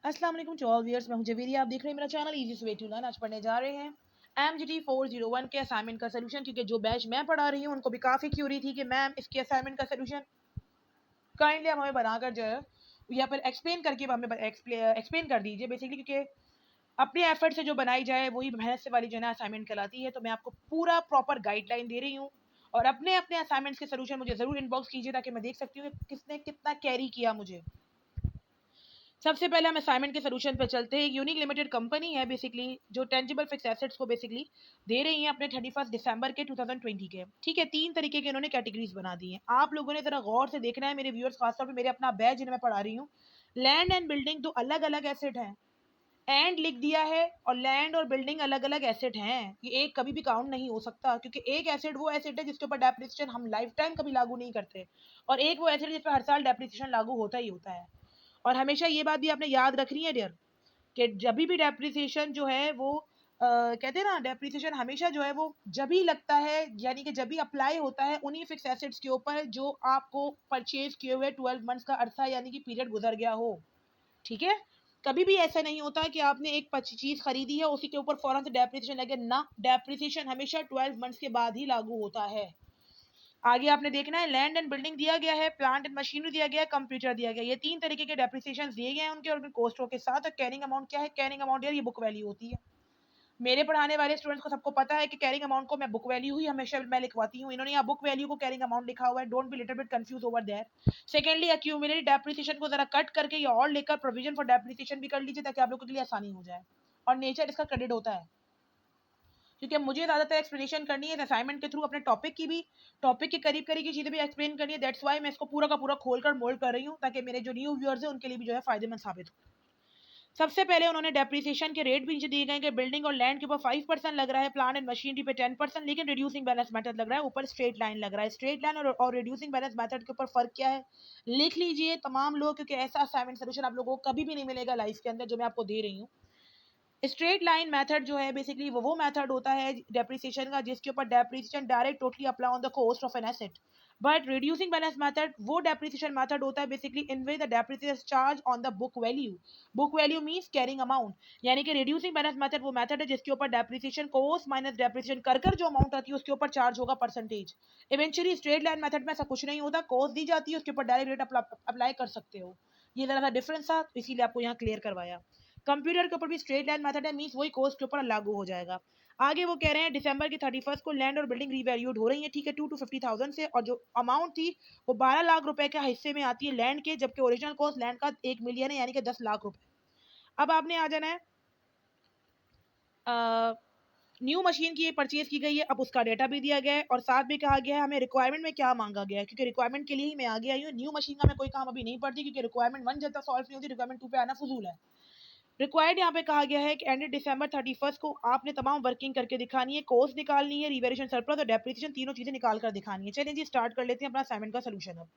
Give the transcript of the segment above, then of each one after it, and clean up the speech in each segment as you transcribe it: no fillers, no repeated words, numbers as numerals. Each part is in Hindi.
अस्सलाम वालेकुम टू ऑल व्यूअर्स, मैं हूं जवेरी। आप देख रहे हैं मेरा channel easy way to learn. आज पढ़ने जा रहे हैं MGT 401 के असाइनमेंट का सोल्यूशन, क्योंकि जो बैच मैं पढ़ा रही हूं उनको भी काफ़ी क्यूरी थी कि मैम इसके असाइनमेंट का सोल्यूशन काइंडली आप हमें बनाकर जो है यहाँ पर एक्सप्लेन करके हमें एक्सप्लेन कर दीजिए बेसिकली, क्योंकि अपने एफर्ट से जो बनाई जाए वही मेहनत से वाली जो है ना असाइनमेंट कहलाती है। तो मैं आपको पूरा प्रॉपर गाइडलाइन दे रही हूँ और अपने अपने असाइनमेंट्स के सोल्यूशन मुझे ज़रूर इनबॉक्स कीजिए ताकि मैं देख सकती हूँ कि किसने कितना कैरी किया मुझे। सबसे पहले हम असाइनमेंट के सोल्यूशन पे चलते हैं। एक यूनिक लिमिटेड कंपनी है बेसिकली, जो टेंजिबल फिक्स एसेट्स को बेसिकली दे रही है अपने 31 दिसंबर के 2020 के। ठीक है, 3 तरीके के इन्होंने कैटेगरीज बना दी हैं। आप लोगों ने जरा गौर से देखना है, मेरे व्यूअर्स, खासतौर पे मेरे अपना बैच जिन्हें मैं पढ़ा रही हूँ। लैंड एंड बिल्डिंग दो अलग अलग एसेट हैं। एंड लिख दिया है और लैंड और बिल्डिंग अलग अलग एसेट हैं। ये एक कभी भी काउंट नहीं हो सकता, क्योंकि एक एसेट वो एसेट है जिसके ऊपर डेप्रिसिएशन हम लाइफ टाइम कभी लागू नहीं करते, और एक वो एसेट जिस पर हर साल डेप्रिसिएशन लागू होता ही होता है। और हमेशा ये बात भी आपने याद रखनी है डियर, कि जब भी डेप्रिसिएशन जो है वो कहते हैं ना, डेप्रिसिएशन हमेशा जो है वो जब भी लगता है, यानी कि जब भी अप्लाई होता है उन्हीं फिक्स एसेट्स के ऊपर जो आपको परचेज किए हुए 12 मंथ्स का अरसा यानी कि पीरियड गुजर गया हो। ठीक है, कभी भी ऐसा नहीं होता कि आपने एक चीज खरीदी है उसी के ऊपर फौरन से डेप्रिसिएशन लगे ना। डेप्रिसिएशन हमेशा 12 मंथ्स के बाद ही लागू होता है। आगे आपने देखना है, लैंड एंड बिल्डिंग दिया गया है, प्लांट एंड मशीनरी दिया गया है, कंप्यूटर दिया गया है। ये 3 तरीके के डेप्रिसिएशन दिए गए हैं उनके, और उनके कोस्टों के साथ। कैरिंग अमाउंट क्या है? कैरिंग अमाउंट यार ये बुक वैल्यू होती है। मेरे पढ़ाने वाले स्टूडेंट्स को सबको पता है कि कैरिंग अमाउंट को मैं बुक वैल्यू ही हमेशा मैं लिखवाती हूँ। इन्होंने यहाँ बुक वैल्यू को कैरिंग अमाउंट लिखा हुआ है। Don't be little bit confuse over there. Secondly, accumulated depreciation को जरा कट करके या और लेकर प्रोविजन फॉर डेप्रिसिएशन भी कर लीजिए ताकि आप लोगों के लिए आसानी हो जाए। और नेचर इसका क्रेडिट होता है, क्योंकि मुझे ज़्यादातर एक्सप्लेनेशन करनी है असाइनमेंट के थ्रू, अपने टॉपिक की भी, टॉपिक के करीब करीब की चीज़ें भी एक्सप्लेन करनी है। दैट्स वाई मैं इसको पूरा का पूरा खोल कर मोल्ड कर रही हूँ ताकि मेरे जो न्यू व्यूअर्स हैं उनके लिए भी जो है फायदेमंद साबित हो। सबसे पहले उन्होंने डेप्रिसिएशन के रेट भी नीचे दिए गए कि बिल्डिंग और लैंड के ऊपर 5% लग रहा है, प्लांट एंड मशीनरी पे 10%, लेकिन रिड्यूसिंग बैलेंस मेथड लग रहा है, ऊपर स्ट्रेट लाइन लग रहा है। स्ट्रेट लाइन और रिड्यूसिंग बैलेंस मेथड के ऊपर फर्क क्या है लिख लीजिए तमाम लोग, क्योंकि ऐसा असाइनमेंट सोल्यूशन आप लोगों को कभी भी नहीं मिलेगा लाइफ के अंदर जो मैं आपको दे रही हूँ। स्ट्रेट लाइन मेथड जो है बेसिकली वो मेथड होता है डेप्रिसिएशन का जिसके ऊपर depreciation direct totally apply on the cost of an asset. But reducing balance method वो डेप्रिसिएशन मेथड होता है basically in way the depreciation charge on the book value. Book value means carrying amount, यानी कि रिड्यूसिंग बैलेंस मेथड वो मेथड है जिसके ऊपर डेप्रिसिएशन कॉस्ट माइनस डेप्रिसिएशन कर जो अमाउंट आती है उसके ऊपर चार्ज होगा percentage. Eventually straight line method में ऐसा कुछ नहीं होता, कॉस्ट दी जाती है उसके ऊपर डायरेक्ट रेट अप्लाई कर सकते हो। ये जरा सा डिफरेंस था, इसीलिए आपको यहाँ क्लियर करवाया। कंप्यूटर के ऊपर भी स्ट्रेट लाइन मेथड है, मींस वही कोर्स के ऊपर लागू हो जाएगा। आगे वो कह रहे हैं दिसंबर की 31 को लैंड और बिल्डिंग रीवैल्यूड हो रही है। ठीक है, 2 to 50,000 से, और जो अमाउंट थी वो 12 लाख रुपए के हिस्से में आती है लैंड के, जबकि ओरिजिनल कॉस्ट लैंड का 1 मिलियन है, यानी कि 10 लाख रुपए। अब आपने आ जाना है, न्यू मशीन की परचेज की गई है, अब उसका डेटा भी दिया गया है और साथ भी कहा गया है हमें रिक्वायरमेंट में क्या मांगा गया है, क्योंकि रिक्वायरमेंट के लिए ही मैं आगे आई हूँ। न्यू मशीन का मैं कोई काम अभी नहीं पढ़ती, क्योंकि रिक्वायरमेंट 1 जब तक सॉल्व नहीं होती रिक्वायरमेंट 2 पे आना फजूल है। रिक्वायर्ड यहाँ पे कहा गया है कि एंडेड दिसंबर 31 को आपने तमाम वर्किंग करके दिखानी है, कोस्ट निकालनी है, रिवेल्यूशन सरप्लस और डेप्रिसिएशन तीनों चीजें निकाल कर दिखानी है। चलिए जी स्टार्ट कर लेते हैं अपना असाइनमेंट का सोल्यूशन। अब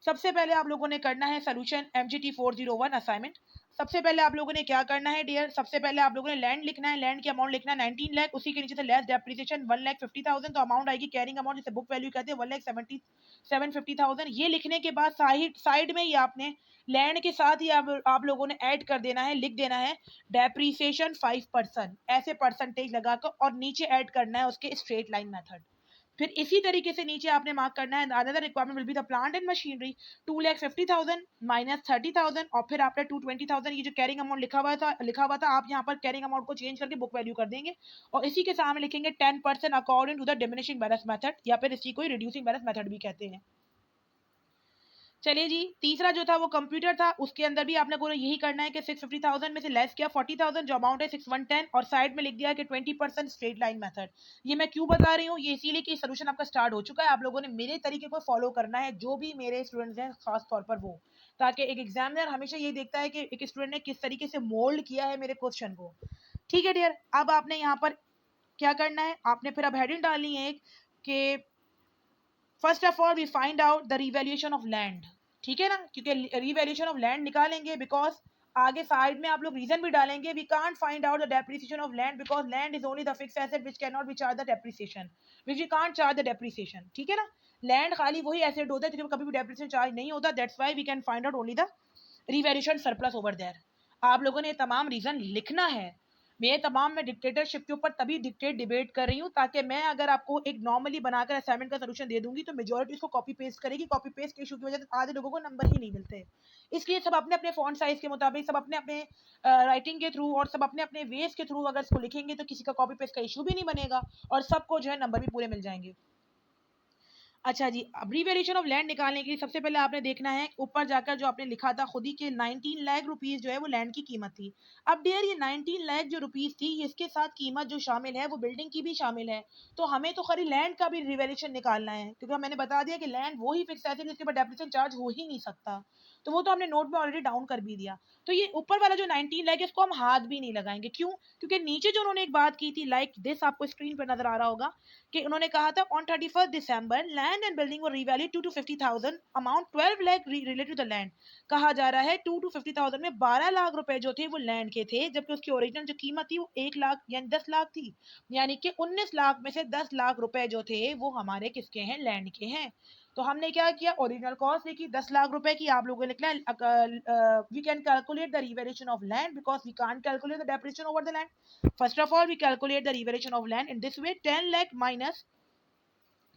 सबसे पहले आप लोगों ने करना है सोल्यूशन MGT 401 असाइनमेंट। सबसे पहले आप लोगों ने क्या करना है डियर, सबसे पहले आप लोगों ने लैंड लिखना है। लैंड की अमाउंट लिखना है 19 लाख, उसी के नीचे से लेस डेप्रिसिएशन 1,50,000, तो अमाउंट आएगी कैरिंग अमाउंट जिसे बुक वैल्यू कहते हैं 1,77,50,000। ये लिखने के बाद साइड में ही आपने लैंड के साथ ही आप लोगों ने ऐड कर देना है, लिख देना है डेप्रिसिएशन 5%, ऐसे परसेंटेज लगाकर, और नीचे ऐड करना है उसके स्ट्रेट लाइन मेथड। फिर इसी तरीके से नीचे आपने मार्क करना है another requirement will be the plant and machinery 2,50,000 minus 30,000, और फिर आपने 220,000 ये जो कैरिंग अमाउंट लिखा हुआ था आप यहाँ पर कैरिंग अमाउंट को चेंज करके बुक वैल्यू कर देंगे, और इसी के सामने लिखेंगे 10% according to the diminishing balance method, या फिर इसी को रिड्यूसिंग बैलेंस मेथड भी कहते हैं। चलिए जी, तीसरा जो था वो कंप्यूटर था, उसके अंदर भी आपने को यही करना है कि 650,000 में से लेस किया 40,000, जो अमाउंट है 6110, और साइड में लिख दिया कि 20% स्ट्रेट लाइन मेथड। ये मैं क्यों बता रही हूँ, ये इसीलिए कि सोल्यूशन आपका स्टार्ट हो चुका है, आप लोगों ने मेरे तरीके को फॉलो करना है, जो भी मेरे स्टूडेंट्स हैं खास तौर पर वो, ताकि एक एग्जामिनर हमेशा ये देखता है कि एक स्टूडेंट ने किस तरीके से मोल्ड किया है मेरे क्वेश्चन को। ठीक है डियर, अब आपने यहाँ पर क्या करना है, आपने फिर अब हेडिंग डालनी है एक कि first of all we find out the revaluation of land. ठीक है ना, क्योंकि रिवैल्यूएशन ऑफ लैंड निकालेंगे बिकॉज आगे साइड में आप लोग रीजन भी डालेंगे, we can't find out the depreciation of land because land is only the fixed asset which can not be charge the depreciation, which we can't charge the depreciation. ठीक है ना, लैंड खाली वही एसेट होता है जो कभी भी डेप्रिसिएशन चार्ज नहीं होता, that's why we can find out only the revaluation surplus over there. आप लोगों ने ये तमाम रीजन लिखना है। मैं तमाम मैं डिक्टेटरशिप के ऊपर तभी डिबेट कर रही हूँ ताकि मैं अगर आपको एक नॉर्मली बनाकर असाइनमेंट का सोल्यूशन दे दूंगी तो मेजोरिटी उसको कॉपी पेस्ट करेगी। कॉपी पेस्ट के इशू की वजह से आधे लोगों को नंबर ही नहीं मिलते। इसलिए सब अपने अपने फॉन्ट साइज के मुताबिक, सब अपने अपने राइटिंग के थ्रू और सब अपने अपने वेज के थ्रू अगर इसको लिखेंगे तो किसी का कॉपी पेस्ट का इशू भी नहीं बनेगा और सबको जो है नंबर भी पूरे मिल जाएंगे। अच्छा जी, अब्रीविएशन ऑफ लैंड निकालने के लिए सबसे पहले आपने देखना है ऊपर जाकर जो आपने लिखा था खुद ही के 19 लाख रुपीस जो है वो लैंड की कीमत थी। अब डियर ये 19 लाख जो रुपीस थी इसके साथ कीमत जो शामिल है वो बिल्डिंग की भी शामिल है। तो हमें तो खाली लैंड का भी रिवैल्यूएशन निकालना है क्योंकि मैंने बता दिया कि लैंड वो ही फिक्स एसेट जिसके ऊपर डेप्रिसिएशन चार्ज हो ही नहीं सकता। तो वो तो हमने नोट में ऑलरेडी डाउन कर भी दिया। तो ये ऊपर वाला जो 19 लाख है इसको हम हाथ भी नहीं लगाएंगे। क्यों? क्योंकि नीचे जो उन्होंने एक बात की थी लाइक दिस, आपको स्क्रीन पर नजर आ रहा होगा कि उन्होंने कहा था on 31 December land and building were revalued 2 to 50,000 amount 12 lakh related to the land. कहा जा रहा है 2 to 50,000 में 12 लाख रुपए जो थे वो लैंड के थे जबकि उसकी ओरिजिनल जो कीमत थी वो 1 लाख यानी 10 लाख थी। यानी कि 19 लाख में से 10 लाख रुपए जो थे वो हमारे किसके हैं? लैंड के हैं। तो हमने क्या किया? ओरिजिनल कॉस्ट लिखी 10 लाख रुपए की। आप लोगों ने निकला we can calculate the revaluation of land because we can't calculate the depreciation over the land. First of all we calculate the revaluation of land in this way 10 lakh minus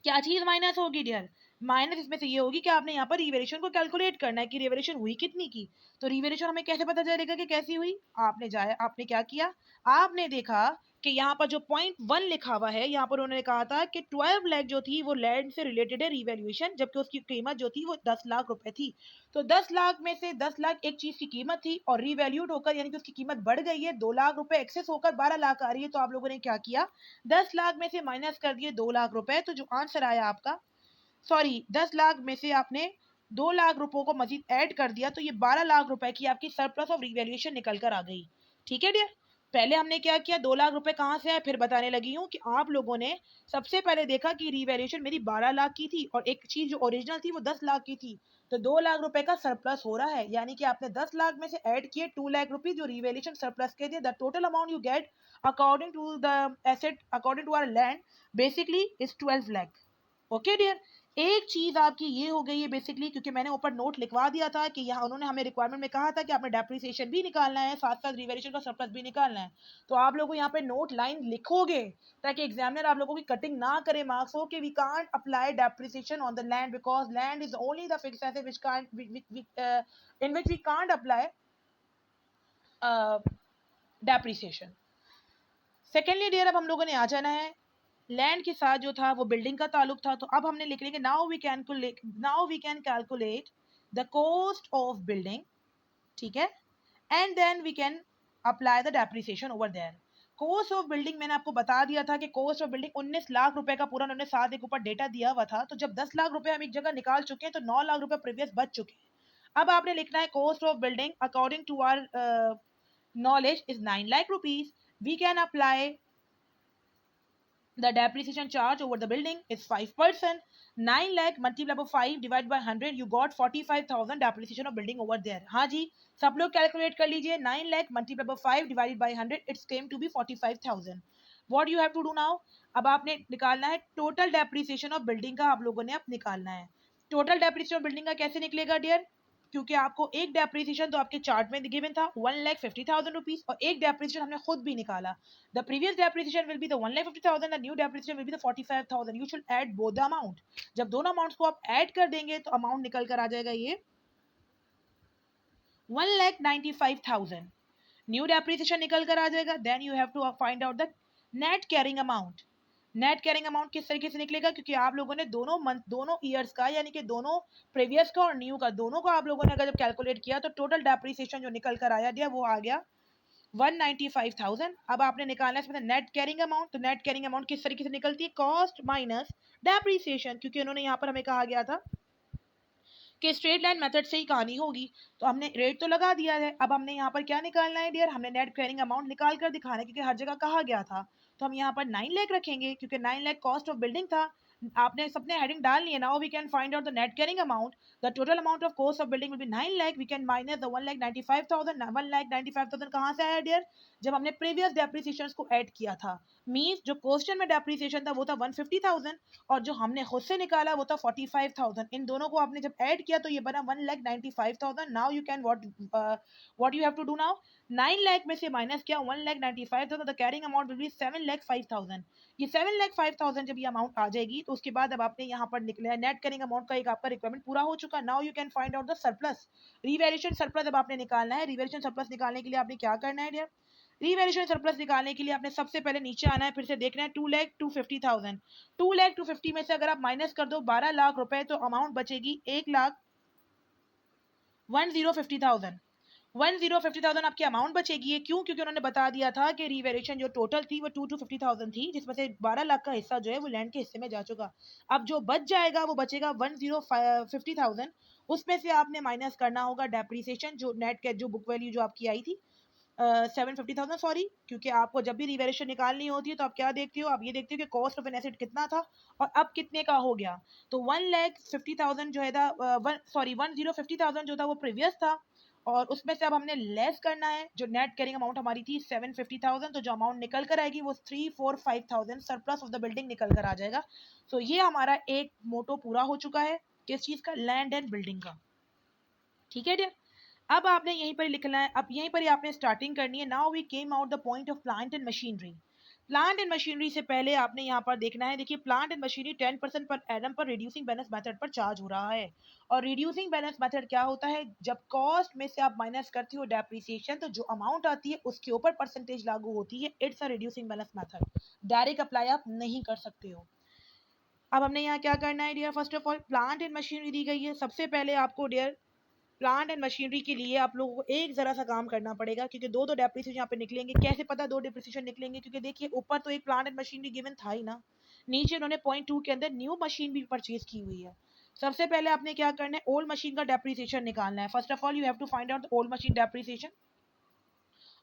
क्या चीज माइनस होगी डियर? माइनस इसमें से ये होगी कि आपने यहाँ पर रिवेल्यूशन को कैलकुलेट करना है कि रिवेल्यूशन हुई कितनी की। तो रिवेल्यूशन हमें कैसे पता चलेगा कि कैसी हुई? आपने क्या किया? आपने देखा कि यहाँ पर जो .1 लिखा हुआ है यहाँ पर उन्होंने कहा था कि 12 लाख जो थी वो लैंड से रिलेटेड है रिवेल्यूशन जबकि उसकी कीमत जो थी वो 10 लाख रुपए थी। तो 10 लाख में से 10 लाख एक चीज की कीमत थी और रिवैल्यूड होकर यानी कि उसकी कीमत बढ़ गई है 2 लाख रुपए एक्सेस होकर 12 लाख आ रही है। तो आप लोगों ने क्या किया? 10 लाख में से माइनस कर दिए 2 लाख रुपए। तो जो आंसर आया आपका, सॉरी 10 लाख में से आपने 2 लाख रुपयों को मजीद ऐड कर दिया तो ये 12 लाख रुपए की आपकी सरप्लस ऑफ रिवैल्यूएशन निकल कर आ गई। ठीक है डियर? पहले हमने क्या किया? 2 लाख रुपए कहाँ से आए फिर बताने लगी हूँ कि आप लोगों ने सबसे पहले देखा कि रिवैल्यूएशन मेरी 12 लाख की थी और एक चीज जो ओरिजिनल थी वो 10 लाख की थी। तो 2 लाख रुपए का सरप्लस हो रहा है यानी कि आपने 10 लाख में से ऐड किए 2 लाख रुपए जो रिवैल्यूएशन सरप्लस के थे। The total amount you get according to the asset according to our land basically is 12 lakh. Okay dear? एक चीज आपकी ये हो गई है बेसिकली क्योंकि मैंने ऊपर नोट लिखवा दिया था कि यहाँ उन्होंने हमें रिक्वायरमेंट में कहा था कि आपने डेप्रिसिएशन भी निकालना है साथ साथ रिवेल्यूशन का सरप्लस भी निकालना है। तो आप लोगों यहाँ पे नोट लाइन लिखोगे ताकि एग्जामिनर आप लोगों की कटिंग ना करे मार्क्स हो कि we can't apply depreciation on the land because land is only the fixed asset which can't in which we can't apply depreciation. Secondly dear अब हम लोगों ने आ जाना है लैंड के साथ जो था वो बिल्डिंग का ताल्लुक था। तो अब हमने लिख लिया कि now we can calculate the cost of building. ठीक है? And then we can apply the depreciation over there. Cost of building मैंने आपको बता दिया था कि कॉस्ट ऑफ बिल्डिंग 19 लाख रुपए का पूरा उन्होंने साथ एक ऊपर डेटा दिया हुआ था। तो जब 10 लाख रुपए हम एक जगह निकाल चुके हैं तो 9 लाख रुपए प्रीवियस बच चुके हैं। अब आपने लिखना है cost of building according to our knowledge is 9 lakh rupees. We can apply the depreciation charge over the building is 5%. 9 lakh multiplied by 5 divided by 100 you got 45,000 depreciation of building over there. हाँ जी, सब लोग कैलकुलेट कर लीजिए 9 lakh multiplied by 5 divided by 100 it's came to be 45,000. What you have to do now? अब आपने निकालना है टोटल डेप्रिसिएशन ऑफ बिल्डिंग का। आप लोगों ने अब निकालना है टोटल डेप्रिसिएशन ऑफ बिल्डिंग का। कैसे निकलेगा डियर? क्योंकि आपको एक डेप्रिसिएशन तो आपके चार्ट में गिवन था 1,50,000 रुपीज और एक डेप्रिसिएशन हमने खुद भी निकाला। The previous depreciation will be the 1,50,000. The new depreciation will be the 45,000. You should add both the amount. जब दोनों अमाउंट्स को आप ऐड कर देंगे तो अमाउंट निकल कर आ जाएगा ये 1,95,000. न्यू डेप्रिसिएशन निकल कर आ जाएगा। Then you have to find out the net carrying amount. Net carrying amount किस तरीके से निकलेगा? क्योंकि आप लोगों ने दोनों मंथ दोनों ईयर्स का यानी कि दोनों प्रीवियस का और न्यू का दोनों का आप लोगों ने अगर जब कैलकुलेट किया तो टोटल डेप्रिसिएशन जो निकल कर आया दिया वो आ गया 195,000। अब आपने निकालना है इसमें नेट कैरिंग अमाउंट। तो नेट कैरिंग अमाउंट किस तरीके से निकलती है? Cost minus depreciation. क्योंकि उन्होंने यहाँ पर हमें कहा गया था कि स्ट्रेट लाइन मेथड से ही कहानी होगी। तो हमने रेट तो लगा दिया है। अब हमने यहाँ पर क्या निकालना है डियर? हमने नेट कैरिंग अमाउंट निकाल कर दिखाना है क्योंकि हर जगह कहा गया था। तो हम यहाँ पर 9 लाख रखेंगे क्योंकि 9 लाख कॉस्ट ऑफ बिल्डिंग था। आपने सबने हेडिंग डाल ली है. Now we can find out the net carrying amount. The total amount of cost of building will be 9 lakh. We can minus the 1,95,000. 1,95,000 कहाँ से आया डियर? जब हमने प्रीवियस डेप्रिसिएशन को ऐड किया था. मीन्स जो क्वेश्चन में डेप्रिसिएशन था वो था 150,000 और जो हमने खुद से निकाला वो था 45,000. इन दोनों को आपने जब ऐड किया तो ये बना 1,95,000. Now you can what you have to do now. 9 lakh में से माइनस किया 1,95,000. The carrying amount will be 7,05,000. ये 7,05,000 जब ये अमाउंट आ जाएगी तो उसके बाद अब आपने यहाँ पर निकला है नेट कैरिंग अमाउंट का एक आपका रिक्वायरमेंट पूरा हो चुका है. Now you can find out the surplus. Revaluation surplus अब आपने निकालना है. रिवैल्यूएशन सरप्लस निकालने के लिए आपने क्या करना है डियर? रिवैल्यूएशन सरप्लस निकालने के लिए आपने सबसे पहले नीचे आना है. फिर से देखना है 2,02,50,000. 2,02,50 में से अगर आप माइनस कर दो 12 लाख रुपए तो अमाउंट बचेगी 1,10,50,000. 1,050,000 आपकी अमाउंट बचेगी. ये क्यों? क्योंकि उन्होंने बता दिया था कि रिवेल्यूशन जो टोटल थी वो 2,50,000 थी जिसमें से 12 लाख का हिस्सा जो है वो लैंड के हिस्से में जा चुका. अब जो बच जाएगा वो बचेगा 1,050,000. उसमें से आपने माइनस करना होगा डेप्रिसिएशन जो नेट के जो बुक वैल्यू जो आपकी आई थी 750,000 सॉरी. क्योंकि आपको जब भी रिवेल्यूशन निकालनी होती है तो आप क्या देखते हो? आप ये देखते हो कि कॉस्ट ऑफ एन एसेट कितना था और अब कितने का हो गया. तो 1,50,000 जो है था 1,050,000 जो था वो प्रीवियस था और उसमें से अब हमने लेस करना है. जो नेट कैरिंग अमाउंट हमारी थी 750,000 तो जो अमाउंट निकल कर आएगी वो 3,45,000 सरप्लस ऑफ द बिल्डिंग निकल कर आ जाएगा. तो ये हमारा एक मोटो पूरा हो चुका है. किस चीज का? लैंड एंड बिल्डिंग का. ठीक है डियर. अब आपने यहीं पर लिखना है. अब यहीं पर ही आपने स्टार्टिंग करनी है. Now we came out the point of plant and machinery. Plant and machinery से पहले आपने यहाँ पर देखना है. देखिए प्लांट एंड मशीनरी 10% पर एडम पर रिड्यूसिंग बैलेंस मेथड पर चार्ज हो रहा है. और रिड्यूसिंग बैलेंस मेथड क्या होता है? जब कॉस्ट में से आप माइनस करती हो डेप्रिसिएशन तो जो अमाउंट आती है उसके ऊपर परसेंटेज लागू होती है. It's a reducing balance method. Direct apply आप नहीं कर सकते हो. अब हमने यहाँ क्या करना है dear? First of all plant and machinery दी गई है. सबसे पहले आपको डियर प्लांट एंड मशीनरी के लिए आप लोगों को एक जरा सा काम करना पड़ेगा क्योंकि दो दो डेप्रिसिएशन यहाँ पे निकलेंगे. कैसे पता दो डेप्रिसिएशन निकलेंगे? क्योंकि देखिए ऊपर तो एक प्लांट एंड मशीनरी गिवन था ही ना. नीचे उन्होंने पॉइंट 2 के अंदर न्यू मशीन भी परचेज की हुई है. सबसे पहले आपने क्या करना है? ओल्ड मशीन का डेप्रिसिएशन निकालना है. First of all you have to find out old machine depreciation.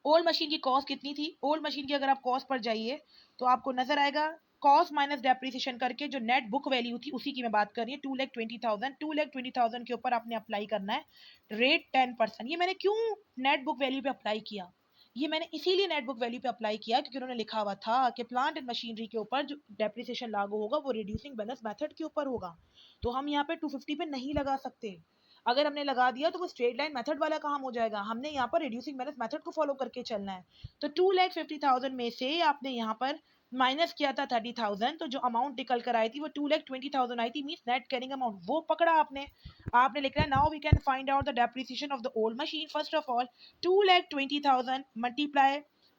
Old machine की कॉस्ट कितनी थी? ओल्ड मशीन की अगर आप कॉस्ट पर जाइए तो आपको नजर आएगा कॉस्ट माइनस डेप्रिसिएशन करके जो नेट बुक वैल्यू थी उसी की मैं बात कर रही हूँ. 2,20,000. 2,20,000 के ऊपर आपने अप्लाई करना है रेट 10%. ये मैंने क्यों नेट बुक वैल्यू पे अप्लाई किया? ये मैंने इसीलिए नेट बुक वैल्यू पे अप्लाई किया क्योंकि उन्होंने लिखा हुआ था कि प्लांट एंड मशीनरी के ऊपर जो डेप्रिसिएशन लागू होगा वो रिड्यूसिंग बैलेंस मेथड के ऊपर होगा. तो हम यहाँ पे 250 पे नहीं लगा सकते. अगर हमने लगा दिया तो वो स्ट्रेट लाइन मेथड वाला काम हो जाएगा. हमने यहाँ पर रिड्यूसिंग बैलेंस मेथड को फॉलो करके चलना है. तो 2,50,000 में से आपने यहाँ पर माइनस किया था 30,000 तो जो अमाउंट निकल कर आई थी वो 2,20,000 आई थी. मींस नेट कैरिंग अमाउंट वो पकड़ा आपने. आपने लिखना है now we can find out the depreciation of the old machine. First of all 2,20,000 multiply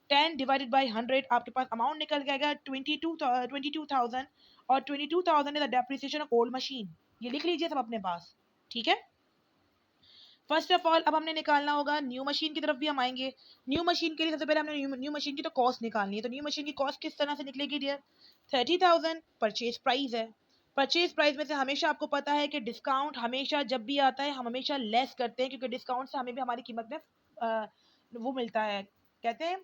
10 divided by 100. आपके पास अमाउंट निकल के आएगा 22,000 और 22,000 is the depreciation of old machine. ये लिख लीजिए सब अपने पास. ठीक है. फर्स्ट ऑफ ऑल अब हमने निकालना होगा न्यू मशीन की तरफ भी हम आएंगे. न्यू मशीन के लिए सबसे पहले हमने न्यू मशीन की तो कॉस्ट निकालनी है. तो न्यू मशीन की कॉस्ट किस तरह से निकलेगी डियर? 30,000 परचेज प्राइस है. परचेज प्राइस में से हमेशा आपको पता है कि डिस्काउंट हमेशा जब भी आता है हम हमेशा लेस करते हैं क्योंकि डिस्काउंट से हमें भी हमारी कीमत में वो मिलता है. कहते हैं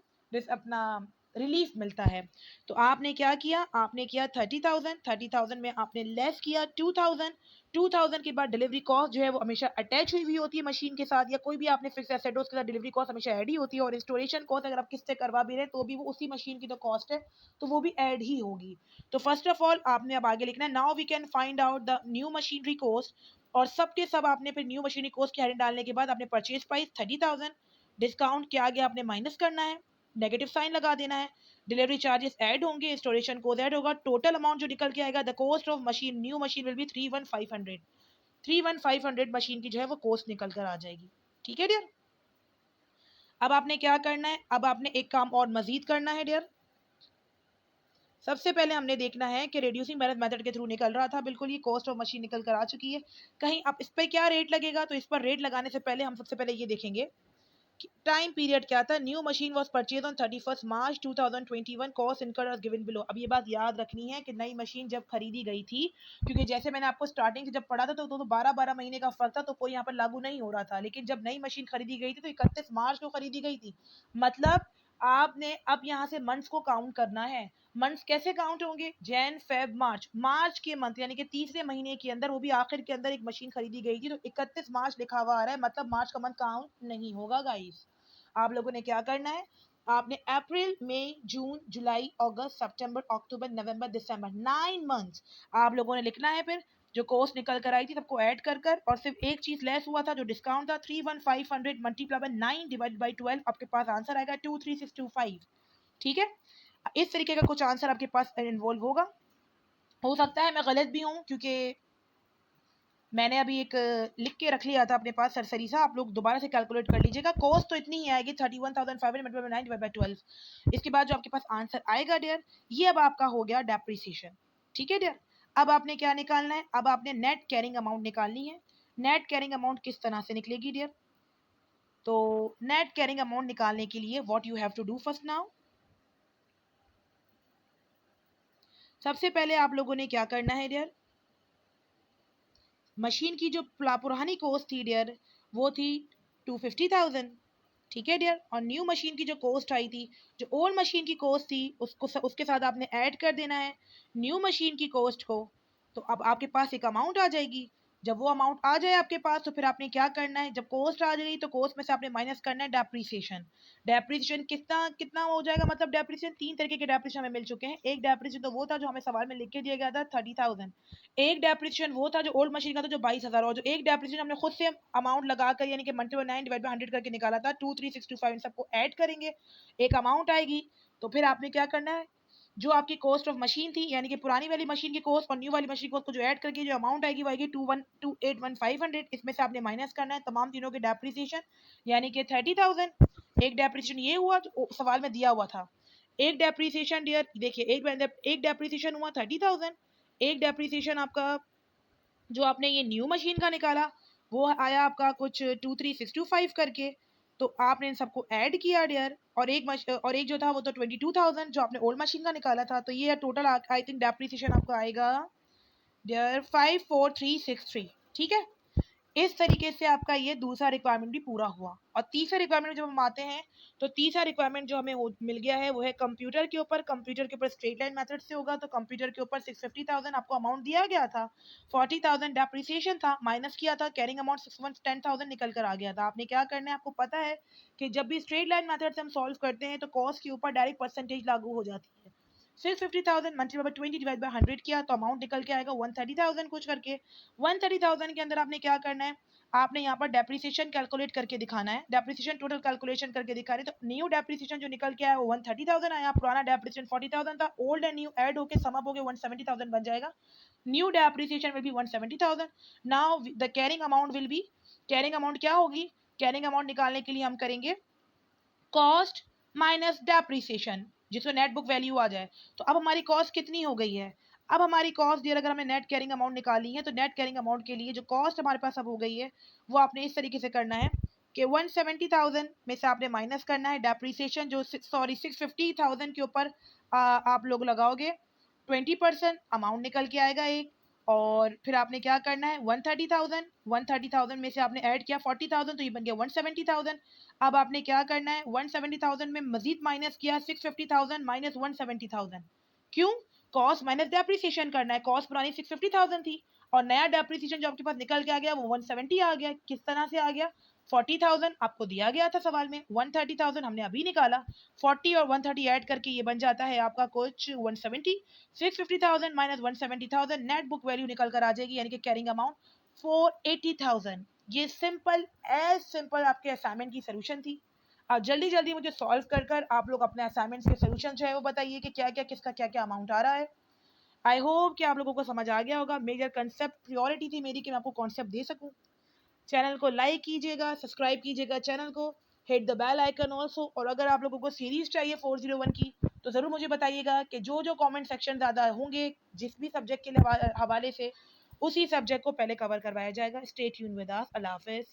अपना रिलीफ मिलता है. तो आपने क्या किया? आपने किया 30,000. 30,000 में आपने लेस किया 2,000. 2,000 के बाद डिलीवरी कॉस्ट जो है वो हमेशा अटैच हुई होती है मशीन के साथ या कोई भी आपने फिक्स एसेट हो उसके साथ डिलीवरी कॉस्ट हमेशा ऐड ही होती है. और इंस्टॉलेशन कॉस्ट अगर आप किससे करवा भी रहे तो भी वो उसी मशीन की तो कॉस्ट है तो वो भी ऐड ही होगी. तो फर्स्ट ऑफ ऑल आपने अब आगे लिखना है now we can find out the new machinery cost. और सबके सब आपने फिर न्यू मशीनरी कॉस्ट की हेडिंग डालने के बाद आपने परचेज प्राइस 30,000 डिस्काउंट के आगे आपने माइनस करना है. नेगेटिव साइन लगा देना है. डिलीवरी चार्जेस ऐड होंगे. इंस्टॉलेशन कॉस्ट ऐड होगा. टोटल अमाउंट जो निकल के आएगा the cost of machine new machine will be 3,1500. 3,1500 machine की जो है वो कॉस्ट निकल कर आ जाएगी. ठीक है डियर. अब आपने क्या करना है? अब आपने एक काम और मजीद करना है डियर. सबसे पहले हमने देखना है कि रिड्यूसिंग बैलेंस मेथड के थ्रू निकल रहा था. बिल्कुल ये कॉस्ट ऑफ मशीन निकल कर आ चुकी है. कहीं अब इस पर क्या रेट लगेगा? तो इस पर रेट लगाने से पहले हम सबसे पहले ये देखेंगे टाइम पीरियड क्या था. New machine was purchase on 31 March 2021. Cost incurred as given below. अब ये बात याद रखनी है कि नई मशीन जब खरीदी गई थी क्योंकि जैसे मैंने आपको स्टार्टिंग से जब पढ़ा था तो 12-12 महीने का फर्क था तो कोई यहाँ पर लागू नहीं हो रहा था. लेकिन जब नई मशीन खरीदी गई थी तो 31 मार्च को खरीदी गई थी. मतलब आपने अब यहाँ से मंथ्स को काउंट करना है। मंथ्स कैसे काउंट होंगे? जैन, फेब, मार्च। मार्च के मंथ यानी कि तीसरे महीने के अंदर, वो भी आखिर के अंदर एक मशीन खरीदी गई थी, तो 31 मार्च लिखा हुआ आ रहा है, मतलब मार्च का मंथ काउंट नहीं होगा गाइस। आप लोगों ने क्या करना है, आपने अप्रैल, मई, जून, जुलाई, अगस्त, सितंबर, अक्टूबर, नवंबर, दिसंबर, 9 मंथ्स आप लोगों ने लिखना है। फिर जो कॉस्ट निकल कर आई थी सबको ऐड कर और सिर्फ एक चीज लेस हुआ था जो डिस्काउंट था, 31500 मल्टीप्लाई बाय 9 डिवाइडेड बाय 12, आपके पास आंसर आएगा 23625। ठीक है, इस तरीके का कुछ आंसर आपके पास इन्वॉल्व होगा। हो सकता है मैं गलत भी हूँ, क्योंकि मैंने अभी एक लिख के रख लिया था अपने पास सरसरी सा, आप लोग दोबारा से कैलकुलेट कर लीजिएगा। कॉस्ट तो इतनी ही आएगी 31,500 इसके बाद जो आपके पास आंसर आएगा डियर, ये अब आपका हो गया डेप्रिसिएशन। ठीक है डियर, अब आपने क्या निकालना है, अब आपने नेट कैरिंग अमाउंट निकालनी है। नेट कैरिंग अमाउंट किस तरह से निकलेगी डियर? तो नेट कैरिंग अमाउंट निकालने के लिए what you have to do first now, सबसे पहले आप लोगों ने क्या करना है डियर, मशीन की जो पुरानी कॉस्ट थी डियर वो थी 250,000। ठीक है डियर, और न्यू मशीन की जो कॉस्ट आई थी, जो ओल्ड मशीन की कॉस्ट थी, उसके साथ आपने ऐड कर देना है न्यू मशीन की कॉस्ट को। तो अब आपके पास एक अमाउंट आ जाएगी। जब वो अमाउंट आ जाए आपके पास तो फिर आपने क्या करना है, जब कॉस्ट आ जाएगी तो कॉस्ट में से आपने माइनस करना है डेप्रिसिएशन। डेप्रिसिएशन कितना कितना हो जाएगा, मतलब डेप्रिसिएशन तीन तरीके के डेप्रिसिएशन हमें मिल चुके हैं। एक डेप्रिसिएशन तो वो था जो हमें सवाल में लिख के दिया गया था 30,000। एक डेप्रिसिएशन वो था जो ओल्ड मशीन का था जो 22,000, और जो एक डेप्रिसिएशन हमने खुद से अमाउंट लगाकर यानी कि मल्टीप्लाई 9 डिवाइड बाय 100 करके निकाला था 23625, इन सबको ऐड करेंगे, एक अमाउंट आएगी। तो फिर आपने क्या करना है, जो आपकी कॉस्ट ऑफ मशीन थी यानी कि पुरानी वाली मशीन की कॉस्ट और न्यू वाली मशीन कॉस्ट को जो ऐड करके जो अमाउंट आएगी वो आएगी 2811500। इसमें से आपने माइनस करना है तमाम तीनों के डेप्रिसिएशन यानी कि 30,000। एक डेप्रिसिएशन ये हुआ जो सवाल में दिया हुआ था। एक डेप्रिसिएशन डियर देखिए, एक डेप्रिसिएशन हुआ 30,000। एक डेप्रिसिएशन आपका जो आपने ये न्यू मशीन का निकाला वो आया आपका कुछ 23625 करके। तो आपने इन सबको ऐड किया डियर, और एक जो था वो तो 22,000 जो आपने ओल्ड मशीन का निकाला था। तो ये टोटल आई थिंक डेप्रिसिएशन आपका आएगा डियर 54363। ठीक है, इस तरीके से आपका ये दूसरा रिक्वायरमेंट भी पूरा हुआ। और तीसरा रिक्वायरमेंट जब हम आते हैं तो तीसरा रिक्वायरमेंट जो हमें मिल गया है वो है कंप्यूटर के ऊपर। कंप्यूटर के ऊपर स्ट्रेट लाइन मेथड से होगा, तो कंप्यूटर के ऊपर 650,000 आपको अमाउंट दिया गया था, 40,000 डेप्रिसिएशन था, माइनस किया था कैरिंग अमाउंट 10,000 निकल कर आ गया था। आपने क्या करना है, आपको पता है कि जब भी स्ट्रेट लाइन मेथड से हम सॉल्व करते हैं तो कॉस्ट के ऊपर डायरेक्ट परसेंटेज लागू हो जाती है। 650,000 मल्टीप्लाई बाय 20 डिवाइड बाय 100 किया तो अमाउंट निकल के आएगा 130,000 कुछ करके। 130,000 के अंदर आपने क्या करना है, आपने यहाँ पर डेप्रिसिएशन कैलकुलेट करके दिखाना है, डेप्रिसिएशन टोटल कैलकुलेशन करके दिखा रहे। तो न्यू डेप्रिसिएशन जो निकल के आया वो 130,000 आया, पुराना डेप्रिसिएशन 40,000 था, ओल्ड एंड न्यू ऐड होके सम अप होके 170,000 बन जाएगा। New depreciation will be 170,000। Now the carrying amount will B, carrying amount क्या होगी, कैरिंग अमाउंट निकालने के लिए हम करेंगे कॉस्ट माइनस डेप्रिसिएशन जिसमें नेट बुक वैल्यू आ जाए। तो अब हमारी कॉस्ट कितनी हो गई है, अब हमारी कॉस्ट डियर अगर हमें नेट कैरिंग अमाउंट निकालनी है तो नेट कैरिंग अमाउंट के लिए जो कॉस्ट हमारे पास अब हो गई है वो आपने इस तरीके से करना है कि 170,000 में से आपने माइनस करना है डेप्रिसिएशन जो 650,000 के ऊपर आप लोग लगाओगे 20% अमाउंट निकल के आएगा एक। और फिर आपने क्या करना है 130,000 में से आपने ऐड किया 40,000 तो ये बन गया 170,000। अब आपने क्या करना है 170,000 में मजीद माइनस किया 650,000 माइनस 170,000। क्यों, कॉस्ट माइनस डेप्रिसिएशन करना है, कॉस्ट पुरानी 650,000 थी और नया डेप्रिसिएशन जो आपके पास निकल के आ गया वो 170 आ गया। किस तरह से आ गया, 40,000 आपको दिया गया था सवाल में, 130,000 हमने अभी निकाला, 40 और 130 ऐड करके ये बन जाता है आपका कुछ 170। 650,000 माइनस 170,000 नेट बुक वैल्यू निकल कर आ जाएगी यानी कि कैरिंग अमाउंट 480,000। ये सिंपल आपके असाइनमेंट की सोल्यूशन थी। अब जल्दी जल्दी मुझे सॉल्व कर आप लोग अपने असाइनमेंट्स के सोल्यूशन जो है वो बताइए कि क्या क्या किसका क्या क्या अमाउंट आ रहा है। आई होप कि आप लोगों को समझ आ गया होगा। मेजर कंसेप्ट प्रियोरिटी थी मेरी कि मैं आपको कॉन्सेप्ट दे सकूं। चैनल को लाइक कीजिएगा, सब्सक्राइब कीजिएगा चैनल को, hit the bell icon also. और अगर आप लोगों को सीरीज चाहिए 401 की तो ज़रूर मुझे बताइएगा कि जो जो कमेंट सेक्शन ज़्यादा होंगे जिस भी सब्जेक्ट के हवाले से उसी सब्जेक्ट को पहले कवर करवाया जाएगा। Stay tune with us. अल्लाह हाफिज़।